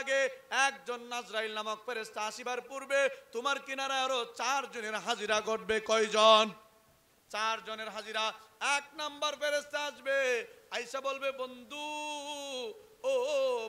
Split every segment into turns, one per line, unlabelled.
আগে একজন আজরাইল নামক ফেরেশতা আসিবার পূর্বে তোমার কিনারায় আরো 4 জনের হাজিরা ঘটবে। কয়জন? 4 জনের হাজিরা। 1 নাম্বার ফেরেশতা আসবে, আয়েশা বলবে বন্ধু, ও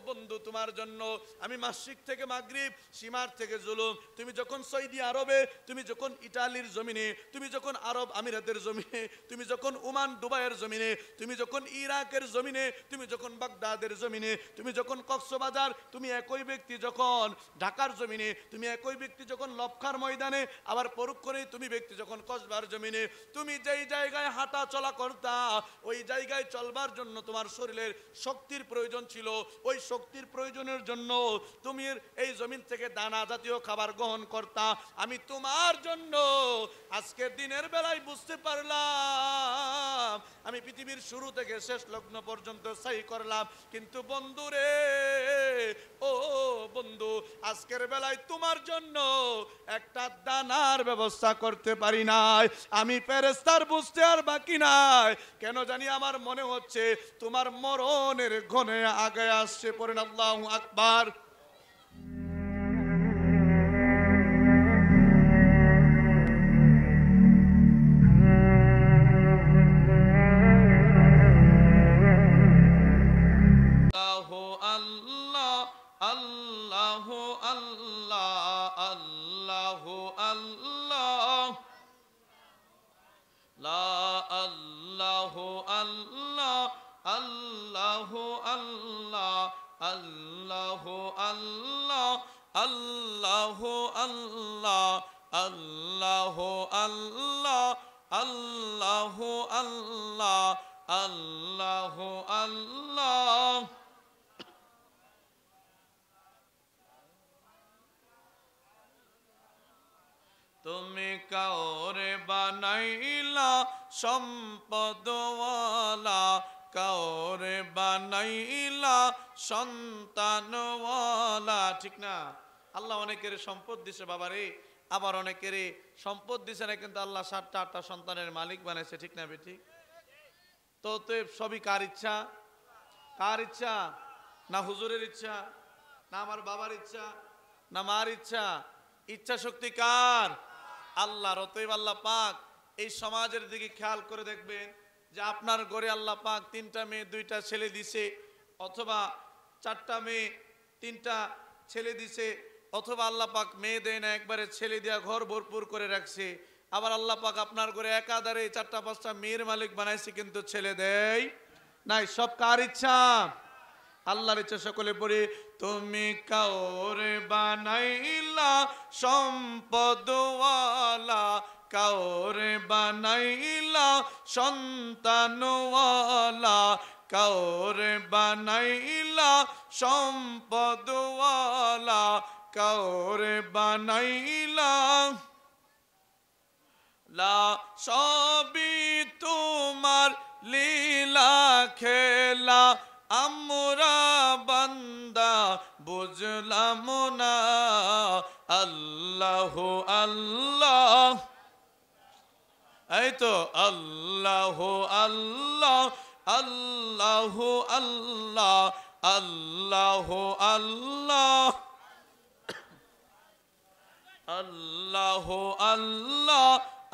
বন্ধু, তোমার জন্য আমি মাশরিক থেকে মাগরিব, সীমার থেকে জুলুম, তুমি যখন সৌদি আরবে, তুমি যখন ইতালির জমিনে, তুমি যখন আরব আমিরাতের জমিনে, তুমি যখন ওমান দুবাইয়ের জমিনে, তুমি যখন ইরাকের জমিনে, তুমি যখন বাগদাদের জমিনে, তুমি যখন কক্সবাজার, তুমি একই ব্যক্তি যখন ঢাকার জমিনে, তুমি একই ব্যক্তি যখন লক্ষার ময়দানে, আবার পরোক্ষণে তুমি ব্যক্তি যখন কসবার জমিনে, তুমি যেই জায়গায় হাঁটা চলা করতা, ওই জায়গায় চলবার জন্য তোমার শরীরের শক্তির প্রয়োজন ছিল। ওই শক্তির প্রয়োজনের জন্য তুমি এই জমিন থেকে দানা জাতীয় খাবার গ্রহণ করতা। আমি তোমার জন্য আজকের দিনের বেলায় বুঝতে পারলাম, আমি পৃথিবীর শুরু থেকে শেষ লগ্ন পর্যন্ত সহি করলাম, কিন্তু বন্ধু রে, ও বন্ধু, আজকের বেলায় তোমার জন্য একটা দানার ব্যবস্থা করতে পারি নাই। আমি ফেরেশতার বুঝতে আর বাকি নাই, কেন জানি আমার মনে হচ্ছে তোমার মরণের ঘনে আগে আসছে। পড়েন আল্লাহু আকবার। আল্লাহু আল্লাহ, আল্লাহু আল্লাহ, লা আল্লাহু আল্লাহ, আল্লাহু আল্লাহ, আল্লাহু আল্লাহ, আল্লাহু আল্লাহ, আল্লাহু আল্লাহ, আল্লাহু আল্লাহ, আল্লাহু আল্লাহ। তুমি কাওরে বানাইলা সম্পদওয়ালা, কাওরে বানাইলা সন্তানওয়ালা, ঠিক না? আল্লাহ অনেকের সম্পদ দিছে বাবারে, আবার অনেকের সম্পদ দিছে না, কিন্তু আল্লাহ 7টা 8টা সন্তানের মালিক বানাইছে, ঠিক না বেটি? তো সবই কার ইচ্ছা? কার ইচ্ছা? না হুজুরের ইচ্ছা, না আমার বাবার ইচ্ছা, না মার ইচ্ছা? ইচ্ছা শক্তি কার? আল্লাহর। অতএব আল্লাহ পাক এই সমাজের দিকে খেয়াল করে দেখবেন যে আপনার ঘরে আল্লাহ পাক 3টা মেয়ে 2টা ছেলে দিছে, অথবা 4টা মেয়ে 3টা ছেলে দিছে, অথবা আল্লাহ পাক মেয়ে দেয় না, একবারে ছেলে দিয়া ঘর ভরপুর করে রাখছে। আবার আল্লাহ পাক আপনার ঘরে একাধারে 4টা 5টা মেয়ের মালিক বানাইছে, কিন্তু ছেলে দেয় নাই। সব কার ইচ্ছা? আল্লাহর ইচ্ছা। সকলে পড়ি, তুমি কাওরে বানাইলা সম্পদওয়ালা, কাওরে বানাইলা সন্তানওয়ালা, কাওরে বানাইলা সম্পদওয়ালা, কাওরে বানাইলা লা, সবই তোমার লীলা খেলা, আমরা বান্দা বুঝলাম না। আল্লাহু আল্লাহ, এই তো আল্লাহু আল্লাহ, আল্লাহু আল্লাহ, আল্লাহু আল্লাহ, আল্লাহু আল্লাহ,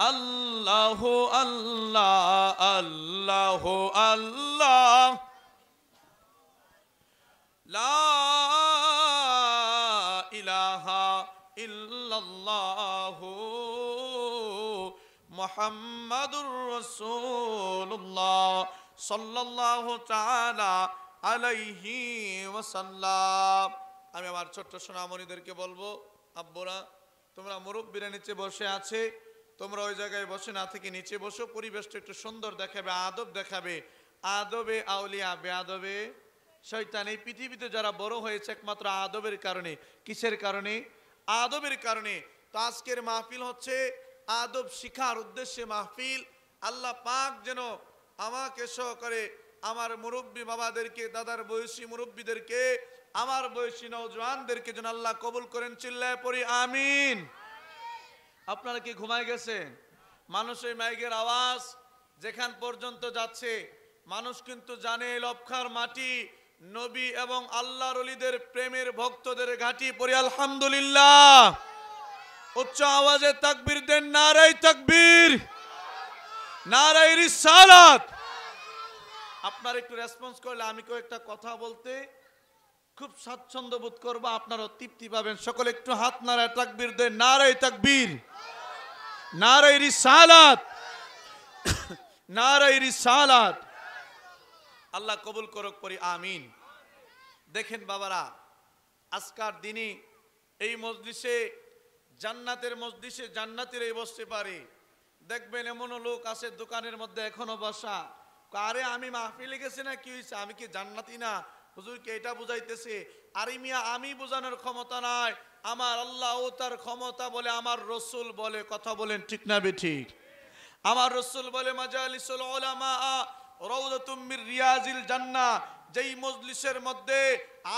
আল্লাহু আল্লাহ, আল্লাহু আল্লাহ, লা ইলাহা ইল্লাল্লাহু মুহাম্মাদুর রাসূলুল্লাহ সাল্লাল্লাহু তাআলা আলাইহি ওয়াসাল্লাম। আমি আমার ছোট্ট সোনামণিদেরকে বলবো, আব্বুরা তোমরা মুরব্বিরা নিচে বসে আছে, তোমরা ওই জায়গায় বসে না থেকে নিচে বসো, পরিবেশটা একটু সুন্দর দেখাবে, আদব দেখাবে। আদবে আউলিয়া, বেআদবে শয়তান। এই পৃথিবীতে যারা বড় হয়েছে একমাত্র আদবের কারণে। কিসের কারণে? আদবের কারণে। তো আজকের মাহফিল হচ্ছে আদব শিখার উদ্দেশ্যে মাহফিল। আল্লাহ পাক যেন আমাকে সহকারে আমার মুরব্বী বাবাদেরকে, দাদার বয়সী মুরব্বীদেরকে, আমার বয়সী নওজওয়ানদেরকে যেন আল্লাহ কবুল করেন। চিল্লায় পড়ি আমিন। আপনারা কি ঘুমায় গেছেন? মানুষের মাইকের আওয়াজ যেখান পর্যন্ত যাচ্ছে, মানুষ কিন্তু জানে লক্ষার মাটি নবী এবং আল্লাহর ওলিদের প্রেমের ভক্তদের ঘাঁটি পড়ি আলহামদুলিল্লাহ। উচ্চ আওয়াজে তাকবীর দেন, নারায়ে তাকবীর, নারায়ে রিসালাত। আপনারা একটু রেসপন্স করলে আমি কয়েকটা কথা বলতে খুব স্বাচ্ছন্দ্য বোধ করবো, আপনারা তৃপ্তি পাবেন। সকলে একটু হাত নাড়ায় তাকবীর দেন, নারায়ে তাকবীর, নারায়ে রিসালাত, নারায়ে রিসালাত। আল্লাহ কবুল করুক, পড়ি আমিন। দেখেন বাবারা, আজকার দিনে এই মজলিসে, জান্নাতের মজলিসে জান্নাতীরাই বসতে পারে। দেখবেন এমনও লোক আছে দোকানের মধ্যে এখনো বসা, আরে আমি মাহফিলে গেছি না, কি হয়েছে, আমি কি জান্নাতি না? হুজুরকে এটা বুঝাইতেছে। আরে মিয়া, আমি বোঝানোর ক্ষমতা নাই, আমার আল্লাহ ও তার ক্ষমতা বলে, আমার রসুল বলে। কথা বলেন ঠিক না বেঠিক? আমার রসুল বলে মাজালিসুল উলামা রাউদাতুম মির রিয়াজিল জান্নাহ। যেই মজলিসের মধ্যে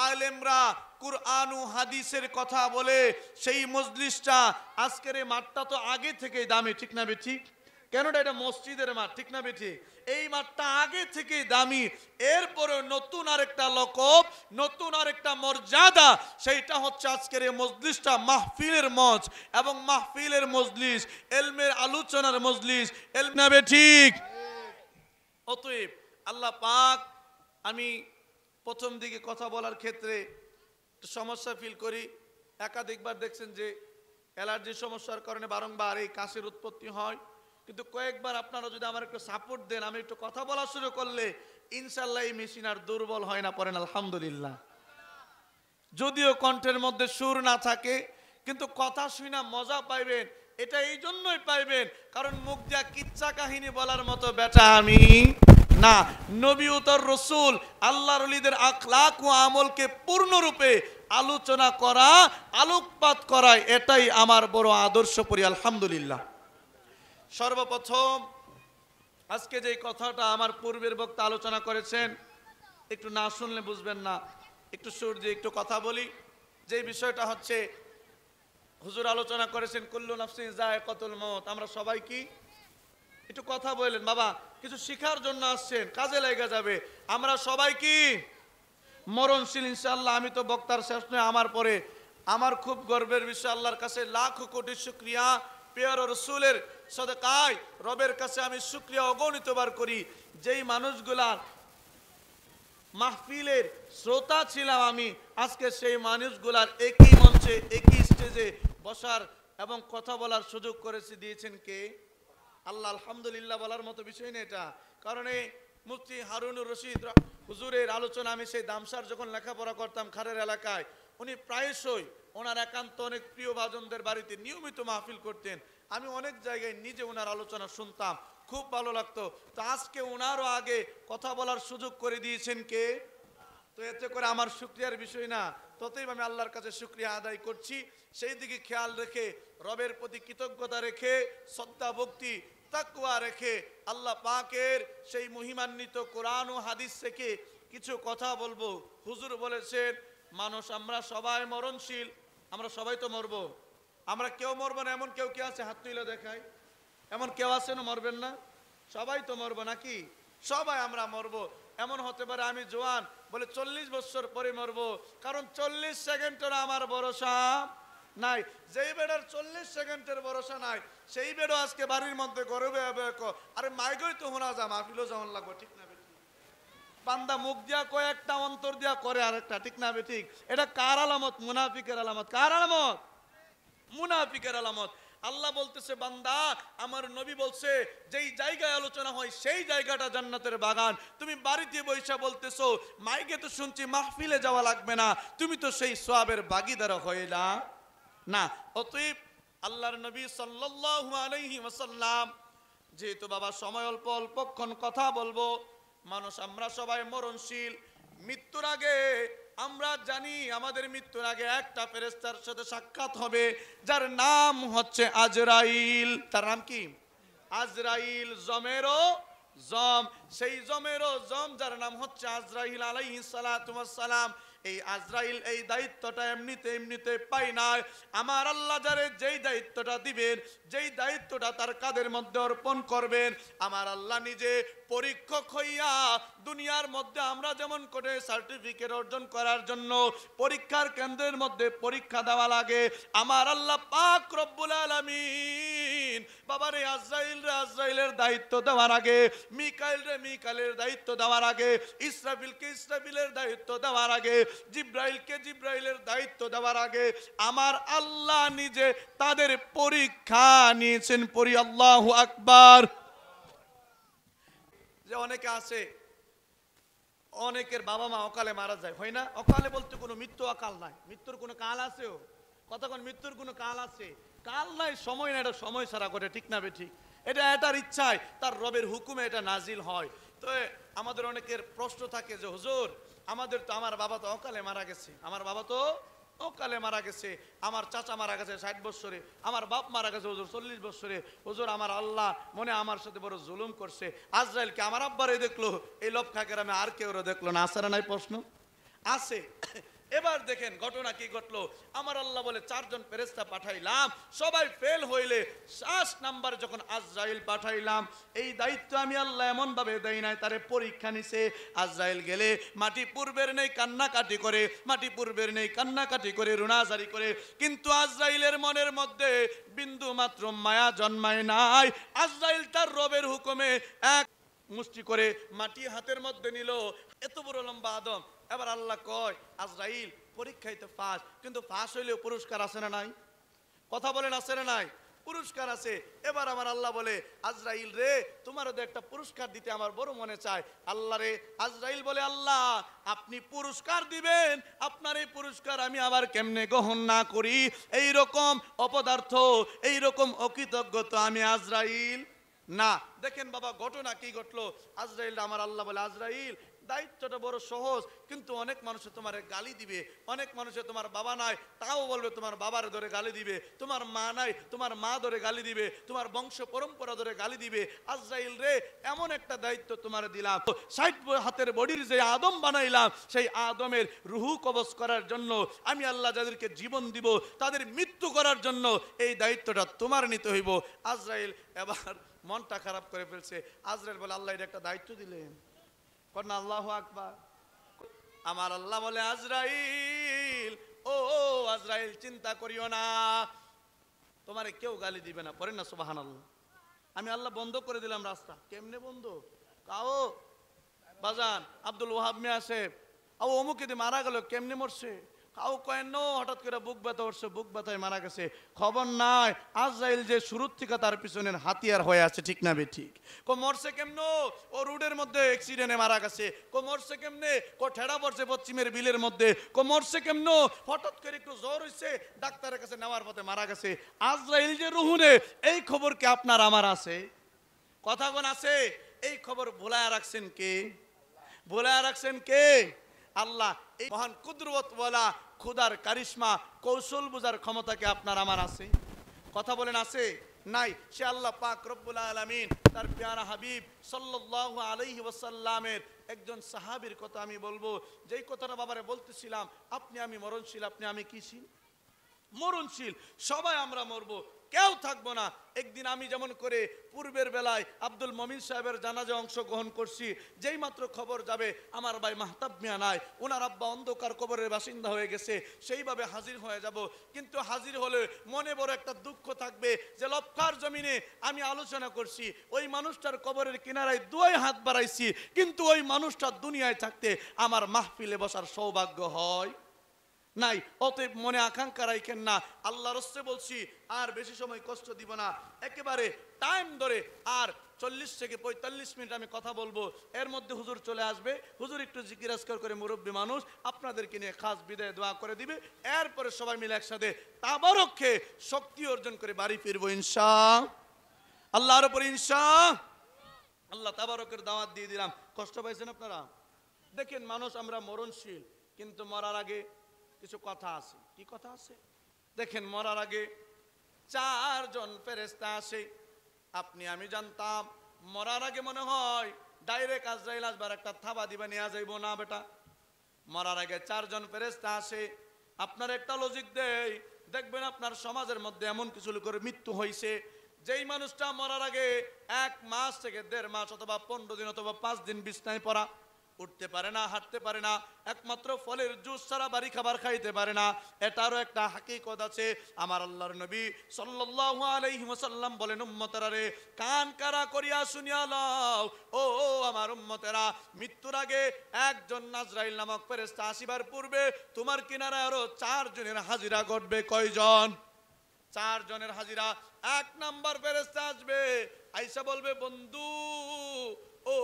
আলেমরা কুরআন ও হাদিসের কথা বলে, সেই মজলিসটা, আজকের এই মাঠটা তো আগে থেকেই দামি, ঠিক না বেঠিক? কেনটা এটা মসজিদের মাঠ, ঠিক না বেঠিক? এই মাঠটা আগে থেকেই দামি। এরপরে নতুন আরেকটা লকব, নতুন আরেকটা মর্যাদা, সেইটা হচ্ছে আজকের এই মজলিসটা মাহফিলের মঞ্চ এবং মাহফিলের মজলিস, এলমের আলোচনার মজলিস, এলম না বেঠিক? অতএব আল্লাহ পাক, আমি প্রথম দিকে কথা বলার ক্ষেত্রে সমস্যা ফিল করি। একাধিকবার দেখছেন যে অ্যালার্জির সমস্যার কারণে বারংবার এই কাশির উৎপত্তি হয়, কিন্তু কয়েকবার আপনারা যদি আমার একটু সাপোর্ট দেন, আমি একটু কথা বলা শুরু করলে ইনশাল্লাহ এই মেশিন আর দুর্বল হয় না। পড়েন আলহামদুলিল্লাহ। যদিও কণ্ঠের মধ্যে সুর না থাকে, কিন্তু কথা শুনে মজা পাইবেন। এটা এই জন্যই পাইবেন কারণ মুখ দিয়া কিচ্ছা কাহিনী বলার মতো বেটা আমি না। নবী ও তার রসুল, আল্লাহর ওলিদের আখলাক ও আমলকে পূর্ণরূপে আলোচনা করা, আলোকপাত করা, এটাই আমার বড় আদর্শ। পড়ি আলহামদুলিল্লাহ। সর্বপ্রথম আজকে যে কথাটা আমার পূর্বের বক্তা আলোচনা করেছেন, একটু না শুনলে বুঝবেন না, একটু সুর দিয়ে একটু কথা বলি। যে বিষয়টা হচ্ছে, হুজুর আলোচনা করেছেন কুল্লু নাফসিন যায়কাতুল মউত। আমরা সবাই কি একটু কথা বললেন, বাবা কিছু শিখার জন্য আসছেন, কাজে লেগে যাবে। আমরা সবাই কি মরণশীল ইনশাআল্লাহ। আমি তো বক্তার শেষ নয়, আমার পরে আমার খুব গর্বের বিষয়, আল্লাহর কাছে লাখ কোটি শুকরিয়া, প্রিয় রসুলের সদকায় রবের কাছে আমি শুকরিয়া অগণিতবার করি। যেই মানুষগুলার মাহফিলের শ্রোতা ছিলাম আমি, আজকে সেই মানুষগুলার একই মঞ্চে, একই স্টেজে বসার এবং কথা বলার সুযোগ করেছে, দিয়েছেন কে? আল্লাহ। আলহামদুলিল্লাহ বলার মতো বিষয় না এটা। কারণ এই মুফতি হারুনুর রশিদ হুজুরের আলোচনা, আমি সেই দামসার যখন লেখাপড়া করতাম খারের এলাকায়, উনি প্রায়শই ওনার একান্ত অনেক প্রিয় ভাজনদের বাড়িতে নিয়মিত মাহফিল করতেন। আমি অনেক জায়গায় নিজে ওনার আলোচনা শুনতাম, খুব ভালো লাগতো। তো আজকে ওনারও আগে কথা বলার সুযোগ করে দিয়েছেন কে? তো এতে করে আমার শুকরিয়ার বিষয় না, ততই আমি আল্লাহর কাছে শুকরিয়া আদায় করছি। সেই দিকে খেয়াল রেখে, রবের প্রতি কৃতজ্ঞতা রেখে, শ্রদ্ধা ভক্তি তাকওয়া রেখে, আল্লাহ পাকের সেই মহিমান্বিত কোরআন ও হাদিস থেকে কিছু কথা বলবো। হুজুর বলেছেন মানুষ আমরা সবাই মরণশীল। আমরা সবাই তো মরবো। আমরা কেউ মরবো না এমন কেউ কে আছে? হাত তুলে দেখায়। এমন কেউ আছে না মরবেন না? সবাই তো মরবো নাকি? সবাই আমরা মরবো। এমন হতে পারে আমি জোয়ান বলে 40 বছর পরে মরবো, কারণ 40 সেকেন্ডের আমার ভরসা নাই। যেই বেডার 40 সেকেন্ডের ভরসা নাই, সেই বেডও আজকে বাড়ির মধ্যে গরবে আরে মাইগই তো হোনা যা, মাহফিলও যেমন লাগবে, ঠিক না বেঠিক? বান্দা মুখ দিয়া কয়েকটা, অন্তর দিয়া করে আরেকটা, ঠিক না বেঠিক? এটা কার আলামত? মুনাফিকের আলামত। কার আলামত? মুনাফিকের আলামত। আল্লাহ বলতেছে বান্দা, আমার নবী বলছে যেই জায়গায় আলোচনা হয় সেই জায়গাটা জান্নাতের বাগান। তুমি বাড়িতে বৈশা বলতেছো মাইকে তো শুনছি মাহফিলে যাওয়া লাগবে না, তুমি তো সেই সওয়াবের ভাগীদার হয়ে না। অতএব আল্লাহর নবী সাল্লাল্লাহু আলাইহি ওয়াসাল্লাম, যেহেতু বাবা সময় অল্প, অল্পক্ষণ কথা বলবো। মানুষ আমরা সবাই মরণশীল। মৃত্যুর আগে আমরা জানি আমাদের মৃত্যুর আগে একটা ফেরেশতার সাথে সাক্ষাৎ হবে, যার নাম হচ্ছে আজরাইল। তার নাম কি? আজরাইল, জমেরো জম। সেই জমেরো জম যার নাম হচ্ছে আজরাইল আলাইহিস সালাতু ওয়াস সালাম। এই আজরাইল এই দায়িত্বটা এমনিতে পাই না। আমার আল্লাহ যারে যেই দায়িত্বটা দিবেন, যেই দায়িত্বটা তার কাঁধের মধ্যে অর্পণ করবেন, আমার আল্লাহ নিজে পরীক্ষক হইয়া দুনিয়ার মধ্যে আমরা যেমন করে সার্টিফিকেট অর্জন করার জন্য পরীক্ষার কেন্দ্রের মধ্যে পরীক্ষা দেওয়া লাগে, আমার আল্লাহ পাক রব্বুল আলামিন বাবারে আজরাইলের দায়িত্ব দেওয়ার আগে, মিকাইলের দায়িত্ব দেওয়ার আগে, ইসরাফিলের দায়িত্ব দেওয়ার আগে, জিব্রাইলের দায়িত্ব দেওয়ার আগে আমার আল্লাহ নিজে তাদের পরীক্ষা নিয়েছেন। পড়ি আল্লাহু আকবার। যে অনেকে আছে, অনেকের বাবা মা অকালে মারা যায়, হয় না? অকালে বলতে কোনো মৃত্যু অকাল নাই, মৃত্যুর কোনো কাল আছেও? কতক্ষণ মৃত্যুর কোনো কাল আছে? কাল নাই, সময় না, এটা সময় ছাড়া করে, ঠিক না বেঠিক? এটা এটার ইচ্ছায় তার রবের হুকুমে এটা নাজিল হয়। তো আমাদের অনেকের প্রশ্ন থাকে যে হুজুর আমার বাবা তো অকালে মারা গেছে, আমার বাবা তো অকালে মারা গেছে, আমার চাচা মারা গেছে 60 বছরে, আমার বাপ মারা গেছে হুজুর 40 বছরে, হুজুর আমার আল্লাহ মনে আমার সাথে বড় জুলুম করছে। আজরাইলকে আমার আব্বারে দেখলো, এই লক্ষা গ্রামে আর কেউ দেখলো না, আছে না নাই প্রশ্ন? আছে। এবার দেখেন ঘটনা কি ঘটলো। আমার আল্লাহ বলে 4 জন ফেরেশতা পাঠাইলাম, সবাই ফেল হইলে 7 নাম্বার যখন আজরাইল পাঠাইলাম, এই দায়িত্ব আমি আল্লাহ এমন ভাবে দেই নাই, তারে পরীক্ষা নিছে। আজরাইল গেলে মাটি পূর্বের নেই কান্নাকাটি করে, মাটি পূর্বের নেই কান্নাকাটি করে, রুনাজারি করে, কিন্তু আজরাইলের মনের মধ্যে বিন্দু মাত্র মায়া জন্মায় নাই। আজরাইল তার রবের হুকুমে এক মুষ্টি করে মাটি হাতের মধ্যে নিল, এত বড় লম্বা আদম। এবার আল্লাহ কয় আজরাইল পরীক্ষায় তো পাস, কিন্তু পাস হইলেও পুরস্কার আছে না নাই? কথা বলেন আছে না নাই? পুরস্কার আছে। এবার আমার আল্লাহ বলে আজরাইল রে, তোমারও তো একটা পুরস্কার দিতে আমার বড় মনে চায়। আল্লাহ রে, আজরাইল বলে আল্লাহ আপনি পুরস্কার দিবেন, আপনার এই পুরস্কার আমি আবার কেমনে গ্রহণ না করি? এই রকম অপদার্থ, এই রকম অকৃতজ্ঞ তো আমি আজরাইল না। দেখেন বাবা ঘটনা কি ঘটলো। আজরাইল আমার আল্লাহ বলে আজরাইল দায়িত্বটা বড় সহজ, কিন্তু অনেক মানুষে তোমার গালি দিবে, অনেক মানুষে তোমার বাবা নাই তাও বলবে তোমার বাবার ধরে গালি দিবে, তোমার মা নাই তোমার মা ধরে গালি দিবে, তোমার বংশ পরম্পরা ধরে গালি দিবে। আজরাইল রে, এমন একটা দায়িত্ব তোমার দিলাম, 60 হাতের বডির যে আদম বানাইলাম, সেই আদমের রুহু কবজ করার জন্য আমি আল্লাহ যাদেরকে জীবন দিব তাদের মৃত্যু করার জন্য এই দায়িত্বটা তোমার নিতে হইব। আজরাইল এবার মনটা খারাপ করে ফেলছে। আজরাইল বলে আল্লাহ এটা একটা দায়িত্ব দিলেন, কন্যা আল্লাহু আকবার। আমার আল্লাহ বলে আজরাইল, ও আজরাইল চিন্তা করিও না, তোমারে কেউ গালি দিবে না। পড়েন না সুবহানাল্লাহ। আমি আল্লাহ বন্ধ করে দিলাম রাস্তা। কেমনে বন্ধ? কাও বাজান আব্দুল ওয়াহাব মিয়া সাহেব ও অমুকে দিয়ে মারা গেল, কেমনে মরছে? কাউ কেন হঠাৎ করে বুক ব্যথা উঠছে, বুক ব্যথায় মারা গেছে, খবর নাই। আজরাইল যে শুরুর থেকে তার পিছনের হাতিয়ার হয়ে আছে, ঠিক না বে ঠিক? মরছে কেমনো? ও রোডের মধ্যে অ্যাক্সিডেন্টে মারা গেছে। মরছে কেমনে? ঠেড়া পড়ছে পশ্চিমের বিলের মধ্যে। মরছে কেমনো? হঠাৎ করে একটু জ্বর হইছে, ডাক্তারের কাছে নেওয়ার পথে মারা গেছে। আজরাইল যে রুহুনে, এই খবর কি আপনার আমার আছে? কথা কোন আছে? এই খবর ভোলায় রাখছেন কে? ভোলায় রাখছেন কে? আল্লাহ। এই মহান কুদরত ওয়ালা খুদার কারিশমা কৌশল বুঝার ক্ষমতা কি আপনার আমার আছে? কথা বলেন আছে? নাই। সে আল্লাহ পাক রব্বুল আলামিন তার প্যারা হাবিব সাল্লাল্লাহু আলাইহি ওয়াসাল্লামের একজন সাহাবীর কথা আমি বলবো, যেই কথাটা বাবারে বলতেছিলাম, আপনি আমি মরণশীল, আপনি আমি কিশীল? মরণশীল। সবাই আমরা মরবো, কেউ থাকবো না। একদিন আমি যেমন করে পূর্বের বেলায় আব্দুল মমিন সাহেবের জানাজা অংশগ্রহণ করছি, যেই মাত্র খবর যাবে আমার ভাই মাহতাব মিয়া নাই, ওনার আব্বা অন্ধকার কবরের বাসিন্দা হয়ে গেছে, সেইভাবে হাজির হয়ে যাব। কিন্তু হাজির হলে মনে বড় একটা দুঃখ থাকবে যে লক্ষার জমিনে আমি আলোচনা করছি, ওই মানুষটার কবরের কিনারায় 2 হাত বাড়াইছি, কিন্তু ওই মানুষটা দুনিয়ায় থাকতে আমার মাহফিলে বসার সৌভাগ্য হয় নাই। অতএব মনে আকাঙ্ক্ষা রাখেন না। আল্লাহর রাস্তে বলছি, আর বেশি সময় কষ্ট দিব না, একেবারে টাইম ধরে আর 40 থেকে 45 মিনিট আমি কথা বলবো। এর মধ্যে হুজুর চলে আসবে, হুজুর একটু জিকির আজকার করে মুরব্বী মানুষ আপনাদেরকে নিয়ে খাস বিদায় দোয়া করে দিবে। এরপরে সবাই মিলে একসাথে তাবারক খেয়ে শক্তি অর্জন করে বাড়ি ফিরবো ইনশাআল্লাহ। আল্লাহর উপর ইনশাআল্লাহ তাবারকের দাওয়াত দিয়ে দিলাম। কষ্ট পাইছেন আপনারা? দেখেন মানুষ আমরা মরণশীল, কিন্তু মরার আগে কিছু কথা আছে। কি কথা আছে? দেখেন মরার আগে 4 জন ফেরেশতা আসে। আপনি আমি জানতাম মরার আগে মনে হয় ডাইরেক্ট আজরাইল আসবার একটা থাবা দিবা নিয়ে যাইব না বেটা। মরার আগে 4 জন ফেরেশতা আসে। আপনার একটা লজিক দেই, দেখবেন আপনার সমাজের মধ্যে এমন কিছু লোকের মৃত্যু হয়েছে যেই মানুষটা মরার আগে 1 মাস থেকে 1.5 মাস অথবা 15 দিন অথবা 5 দিন বিছনায় পড়া, উঠতে পারে না, হাঁটতে পারে না, একমাত্র ফলের জুস ছাড়া বাড়ি খাবার খাইতে পারে না, এটারও একটা হাকিকত আছে। আমার আল্লাহর নবী সাল্লাল্লাহু আলাইহি ওয়াসাল্লাম বলেন, উম্মতেরা রে, কান কারা করিয়া শুনিয়া লও, ও আমার উম্মতেরা, মৃত্যুর আগে একজন নাজরাইল নামক ফেরেশতা আসিবার পূর্বে তোমার কিনারায় আরো 4 জনের হাজিরা ঘটবে। কয়জন? 4 জনের হাজিরা। 1 নাম্বার ফেরেশতা আসবে, আইসা বলবে, বন্ধু, ও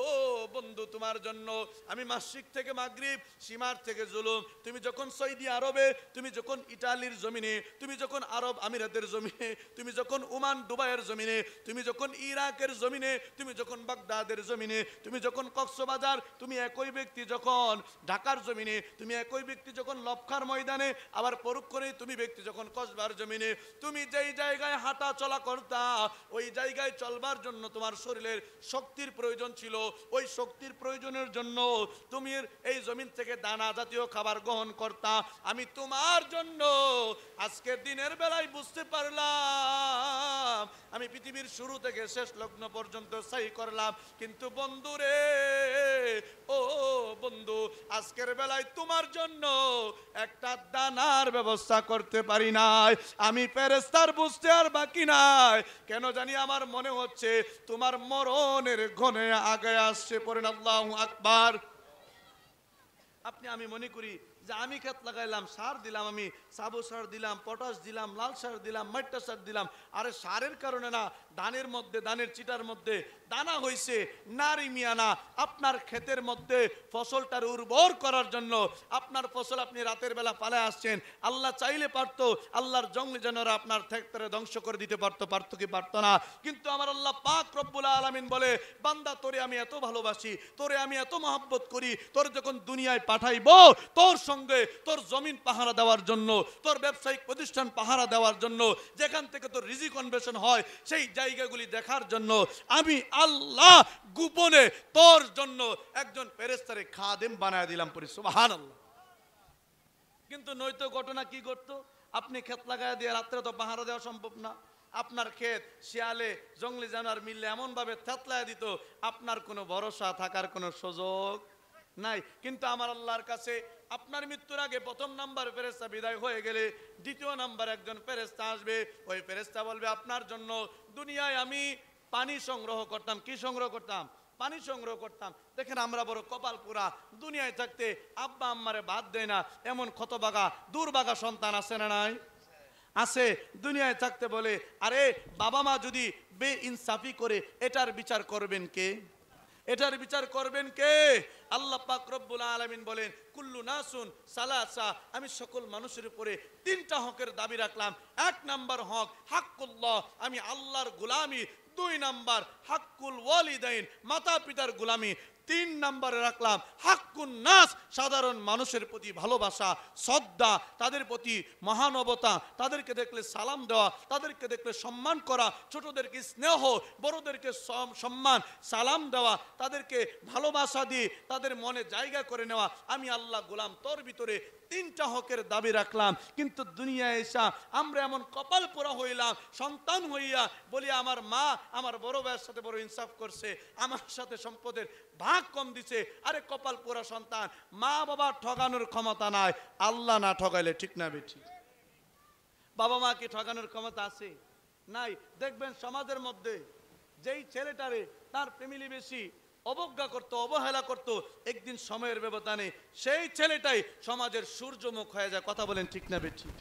বন্ধু, তোমার জন্য আমি মাসিক থেকে মাগরিব, সীমার থেকে জুলুম, তুমি যখন সৌদি আরবে, তুমি যখন ইটালির জমিনে, তুমি যখন আরব আমিরাতের জমিনে, তুমি যখন ওমান দুবাইয়ের জমিনে, তুমি যখন ইরাকের জমিনে, তুমি যখন বাগদাদের জমিনে, তুমি যখন কক্সবাজার, তুমি একই ব্যক্তি যখন ঢাকার জমিনে, তুমি একই ব্যক্তি যখন লবখার ময়দানে, আবার পরক্ষণে তুমি ব্যক্তি যখন কসবার জমিনে, তুমি যেই জায়গায় হাঁটা চলা করতা, ওই জায়গায় চলবার জন্য তোমার শরীরের শক্তির প্রয়োজন ছিল, ওই শক্তির প্রয়োজনের জন্য তুমি এই জমিন থেকে দানা জাতীয় খাবার গ্রহণ করতা। আমি তোমার জন্য আজকের দিনের বেলায় বুঝতে পারলাম, আমি পৃথিবীর শুরু থেকে শেষ লগ্ন পর্যন্ত সহি করলাম, কিন্তু বন্ধু রে, ও বন্ধু, আজকের বেলায় তোমার জন্য একটা দানার ব্যবস্থা করতে পারি নাই। আমি ফেরেশতার বুঝতে আর বাকি নাই, কেন জানি আমার মনে হচ্ছে তোমার মরণের ঘনে আগে আসছে। পড়েন আল্লাহু আকবার। আমি মনে করি যে আমি ক্ষেত লাগাইলাম, সার দিলাম, আমি সাবু সার দিলাম, পটাশ দিলাম, লাল সার দিলাম, মাইটা সার দিলাম, আরে সারের কারণে না, ধানের মধ্যে, ধানের চিটার মধ্যে দানা হইছে, নারী মিয়ানা। আপনার ক্ষেতের মধ্যে ফসলটার উর্বর করার জন্য আপনার ফসল আপনি রাতের বেলা পালে আসছেন, আল্লাহ চাইলে পারতো আল্লাহর জঙ্গলি জানোয়ার আপনার ক্ষেতরে ধ্বংস করে দিতে পারতো, পারতো কি পারতো না? কিন্তু আমার আল্লাহ পাক রব্বুল আলামিন বলে, বান্দা, তোরে আমি এত ভালোবাসি, তোরে আমি এত মহব্বত করি, তোর যখন দুনিয়ায় পাঠাইবো, তোর সঙ্গে তোর জমিন পাহারা দেওয়ার জন্য, তোর ব্যবসায়িক প্রতিষ্ঠান পাহারা দেওয়ার জন্য, যেখান থেকে তোর রিজিক অন্বেষণ হয়, সেই জায়গাগুলি দেখার জন্য আমি আল্লাহ গোপনে তোর জন্য একজন ফেরেশতারে খাদেম বানায় দিলাম। পড়ি সুবহানাল্লাহ। কিন্তু নয়তো ঘটনা কি করতো, আপনি ক্ষেত লাগায় দিয়ে রাত্রে তো পাহারা দেওয়া সম্ভব না, আপনার ক্ষেত শিয়ালে জঙ্গলি জানোয়ার মিললে এমন ভাবে থেতলায় দিত, আপনার কোনো ভরসা থাকার কোনো সুযোগ নাই। কিন্তু আমার আল্লাহর কাছে আপনার মৃত্যুর আগে প্রথম নাম্বার ফেরেশতা বিদায় হয়ে গেলে দ্বিতীয় নাম্বার একজন ফেরেশতা আসবে। ওই ফেরেশতা বলবে, আপনার জন্য দুনিয়ায় আমি পানি সংগ্রহ করতাম। কি সংগ্রহ করতাম? পানি সংগ্রহ করতাম। দেখেন আমরা বড় কপাল পুরা, দুনিয়ায় থাকতে আব্বা আম্মারে বাদ দেয় না, এমন ক্ষতবাগা দুর্বাগা সন্তান আছে না নাই? আছে। দুনিয়ায় থাকতে বলে, আরে বাবা মা যদি বেইনসাফি করে, এটার বিচার করবেন কে? এটার বিচার করবেন কে? আল্লাহ পাক রব্বুল আলামিন বলেন, কুল্লু নাসুন সালাসা, আমি সকল মানুষের উপরে 3টা হকের দাবি রাখলাম। 1 নাম্বার হক হাক্কুল্লাহ, আমি আল্লাহর গোলামি। 2 নাম্বার হাক্কুল ওয়ালিদাইন, মাতা পিতার গোলামি। 3 নাম্বারে রাখলাম হাক্কুন নাস, সাধারণ মানুষের প্রতি ভালোবাসা, শ্রদ্ধা, তাদের প্রতি মহানবতা, তাদেরকে দেখলে সালাম দেওয়া, তাদেরকে দেখলে সম্মান করা, ছোটদেরকে স্নেহ, বড়দেরকে সম্মান সালাম দেওয়া, তাদেরকে ভালোবাসা দিয়ে তাদের মনে জায়গা করে নেওয়া। আমি আল্লাহ গোলাম, তোর ভিতরে 3টা হকের দাবি রাখলাম। কিন্তু দুনিয়ায় এসা আমরা এমন কপাল পোড়া হইলাম, সন্তান হইয়া বলি, আমার মা আমার বড় ভাইয়ের সাথে বড় ইনসাফ করছে, আমার সাথে সম্পদের ভাগ কম দিছে। আরে কপাল পোড়া সন্তান, মা বাবা ঠগানোর ক্ষমতা নাই, আল্লাহ না ঠগাইলে। ঠিক না বেঠিক? বাবা মা কি ঠগানোর ক্ষমতা আছে? নাই। দেখবেন সমাজের মধ্যে যেই ছেলেটারে তার ফ্যামিলি বেশি অবজ্ঞা করতো, অবহেলা করতো, একদিন সময়ের ব্যবধানে সেই ছেলেটাই সমাজের সূর্যমুখ হয়ে যায়। কথা বলেন ঠিক না বেঠিক?